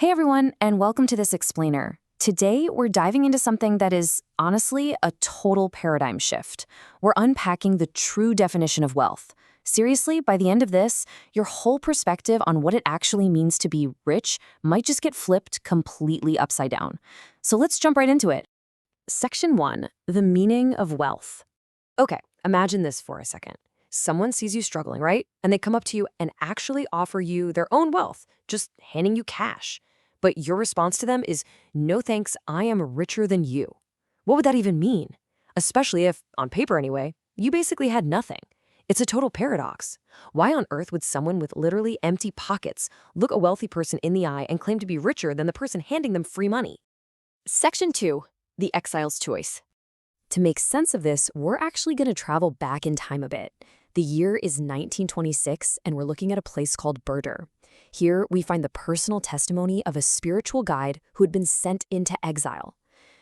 Hey everyone, and welcome to this explainer. Today, we're diving into something that is, honestly, a total paradigm shift. We're unpacking the true definition of wealth. Seriously, by the end of this, your whole perspective on what it actually means to be rich might just get flipped completely upside down. So let's jump right into it. Section 1, the meaning of wealth. Okay, imagine this for a second. Someone sees you struggling, right? And they come up to you and actually offer you their own wealth, just handing you cash. But your response to them is, no thanks, I am richer than you. What would that even mean? Especially if, on paper anyway, you basically had nothing. It's a total paradox. Why on earth would someone with literally empty pockets look a wealthy person in the eye and claim to be richer than the person handing them free money? Section 2, the exile's choice. To make sense of this, we're actually going to travel back in time a bit. The year is 1926, and we're looking at a place called Burdur. Here, we find the personal testimony of a spiritual guide who had been sent into exile.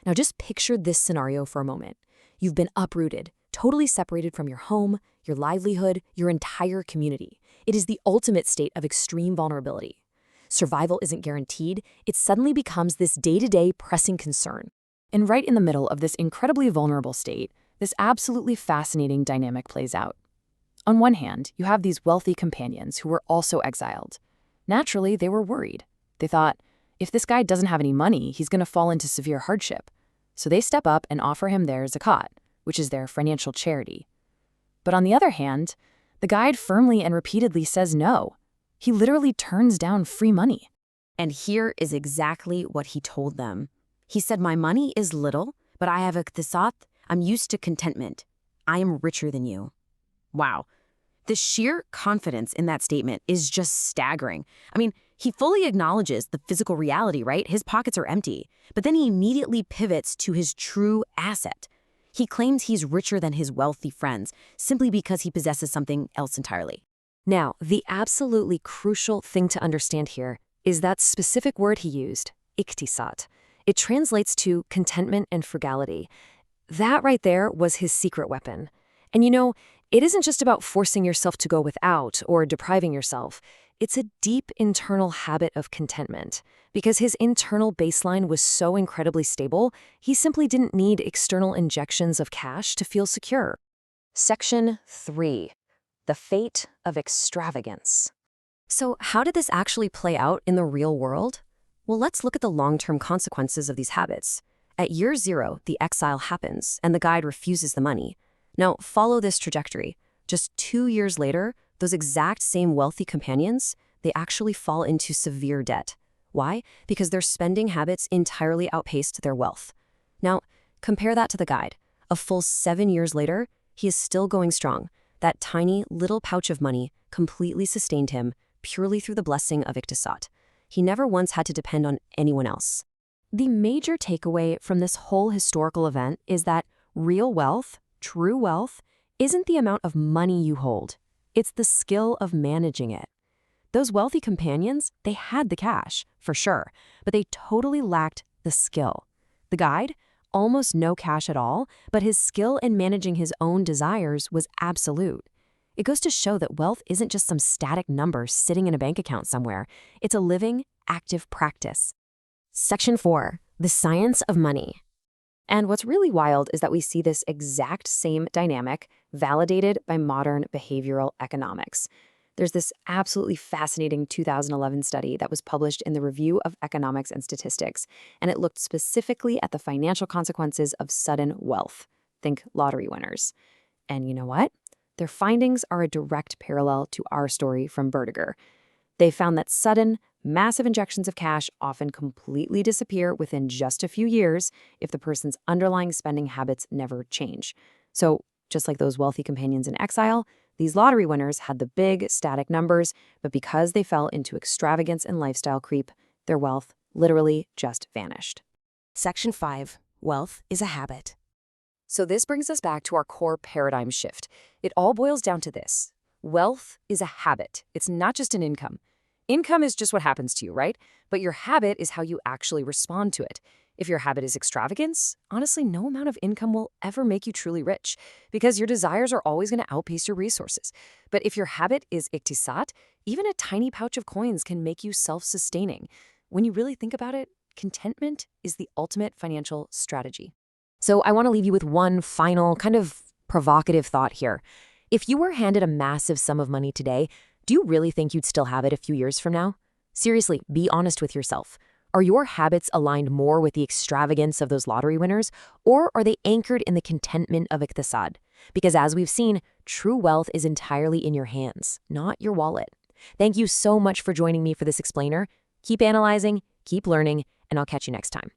Now, just picture this scenario for a moment. You've been uprooted, totally separated from your home, your livelihood, your entire community. It is the ultimate state of extreme vulnerability. Survival isn't guaranteed. It suddenly becomes this day-to-day pressing concern. And right in the middle of this incredibly vulnerable state, this absolutely fascinating dynamic plays out. On one hand, you have these wealthy companions who were also exiled. Naturally, they were worried. They thought, if this guy doesn't have any money, he's going to fall into severe hardship. So they step up and offer him their zakat, which is their financial charity. But on the other hand, the guide firmly and repeatedly says no. He literally turns down free money. And here is exactly what he told them. He said, my money is little, but I have Iktisat. I'm used to contentment. I am richer than you. Wow. The sheer confidence in that statement is just staggering. I mean, he fully acknowledges the physical reality, right? His pockets are empty. But then he immediately pivots to his true asset. He claims he's richer than his wealthy friends simply because he possesses something else entirely. Now, the absolutely crucial thing to understand here is that specific word he used, Iktisat. It translates to contentment and frugality. That right there was his secret weapon. And you know, it isn't just about forcing yourself to go without or depriving yourself. It's a deep internal habit of contentment. Because his internal baseline was so incredibly stable, he simply didn't need external injections of cash to feel secure. Section 3. The fate of extravagance. So how did this actually play out in the real world? Well, let's look at the long-term consequences of these habits. At year 0, the exile happens, and the guide refuses the money. Now, follow this trajectory. Just 2 years later, those exact same wealthy companions, they actually fall into severe debt. Why? Because their spending habits entirely outpaced their wealth. Now, compare that to the guide. A full 7 years later, he is still going strong. That tiny little pouch of money completely sustained him purely through the blessing of Iktisat. He never once had to depend on anyone else. The major takeaway from this whole historical event is that real wealth, true wealth, isn't the amount of money you hold. It's the skill of managing it. Those wealthy companions, they had the cash, for sure, but they totally lacked the skill. The guide, almost no cash at all, but his skill in managing his own desires was absolute. It goes to show that wealth isn't just some static number sitting in a bank account somewhere. It's a living, active practice. Section 4, the science of money. And what's really wild is that we see this exact same dynamic validated by modern behavioral economics. There's this absolutely fascinating 2011 study that was published in the Review of Economics and Statistics, and it looked specifically at the financial consequences of sudden wealth. Think lottery winners. And you know what? Their findings are a direct parallel to our story from Burdur. They found that sudden, massive injections of cash often completely disappear within just a few years if the person's underlying spending habits never change. So, just like those wealthy companions in exile, these lottery winners had the big, static numbers, but because they fell into extravagance and lifestyle creep, their wealth literally just vanished. Section 5. Wealth is a habit. So this brings us back to our core paradigm shift. It all boils down to this. Wealth is a habit. It's not just an income. Income is just what happens to you, right? But your habit is how you actually respond to it. If your habit is extravagance, honestly, no amount of income will ever make you truly rich because your desires are always going to outpace your resources. But if your habit is iktisat, even a tiny pouch of coins can make you self-sustaining. when you really think about it, contentment is the ultimate financial strategy. So I want to leave you with one final kind of provocative thought here. If you were handed a massive sum of money today, do you really think you'd still have it a few years from now? Seriously, be honest with yourself. Are your habits aligned more with the extravagance of those lottery winners, or are they anchored in the contentment of Iktisat? Because as we've seen, true wealth is entirely in your hands, not your wallet. Thank you so much for joining me for this explainer. Keep analyzing, keep learning, and I'll catch you next time.